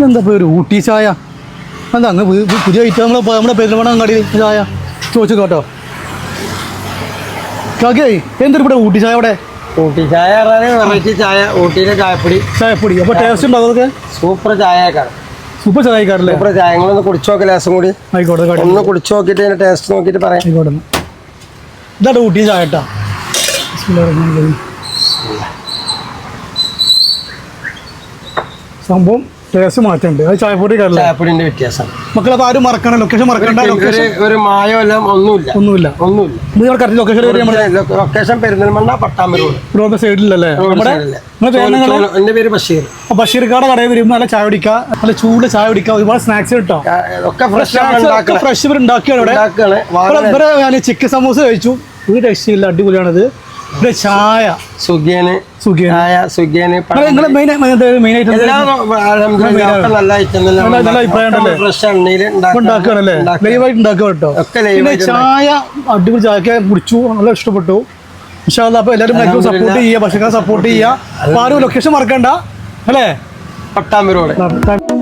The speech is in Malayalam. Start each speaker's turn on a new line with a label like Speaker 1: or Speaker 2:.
Speaker 1: എന്താ ഇപ്പോൾ ഒരു ഊട്ടി ചായ എന്താ അങ്ങ് പുതിയ ഐറ്റം നമ്മുടെ പെരുന്തൽമണ്ണ അങ്ങാടി ചായ ചോദിച്ചു കേട്ടോ കാക്കേ എന്തൊരു ഇവിടെ ഊട്ടി ചായ അവിടെ
Speaker 2: ഊട്ടി ചായ വെറൈറ്റി ചായ ഊട്ടിയിലെ
Speaker 1: ചായപ്പൊടി അപ്പോൾ ടേസ്റ്റ് ഉണ്ടാവും അതൊക്കെ
Speaker 2: സൂപ്പർ ചായക്കാണ്
Speaker 1: സൂപ്പർ ചായക്കാരല്ലേ
Speaker 2: സൂപ്പർ ചായ നിങ്ങളൊന്ന് കുടിച്ചു നോക്കി ലേസം കൂടി
Speaker 1: ആയിക്കോട്ടെ
Speaker 2: ഒന്ന് കുടിച്ചു നോക്കിയിട്ട് അതിന്റെ ടേസ്റ്റ് നോക്കിയിട്ട് പറയാം
Speaker 1: ആയിക്കോട്ടെ ഇതാണ് ഊട്ടി ചായ കേട്ടാ സംഭവം ടേസ്റ്റ് മാറ്റമുണ്ട് അത്
Speaker 2: ചായപ്പൊടിന്റെ വ്യത്യാസം
Speaker 1: മക്കളപ്പോൾ ആരും മറക്കണം ലൊക്കേഷൻ മറക്കണ്ട
Speaker 2: ഒരു മായോ എല്ലാം ഒന്നുമില്ല
Speaker 1: കറക്റ്റ്
Speaker 2: ലൊക്കേഷൻ പെരിന്തൽമണ്ണ പട്ടാമ്പൂർ
Speaker 1: സൈഡിലല്ലേ
Speaker 2: എന്റെ പേര് ബഷീർ
Speaker 1: ബഷീർക്കാടെ കടയിൽ വരുമ്പോൾ നല്ല ചായ കുടിക്കുക നല്ല ചൂട് ചായ കുടിക്കുക ഒരുപാട് സ്നാക്സ് കിട്ടോ
Speaker 2: ഒക്കെ
Speaker 1: ഫ്രഷ് ഇവർ ഉണ്ടാക്കിയാണ് ഞാൻ ചിക്കൻ സമൂസ കഴിച്ചു ഒരു രക്ഷയില്ല അടിപൊളിയാണിത് ഇവിടെ ചായ ചായ അടിപൊളി ചായക്കെ കുടിച്ചു നല്ല ഇഷ്ടപ്പെട്ടു അപ്പൊ എല്ലാവരും സപ്പോർട്ട് ചെയ്യുക ഭക്ഷണം സപ്പോർട്ട് ചെയ്യുക അപ്പൊ ആരും ലൊക്കേഷൻ മറക്കണ്ട അല്ലേ
Speaker 2: പട്ടാമ്പൂർ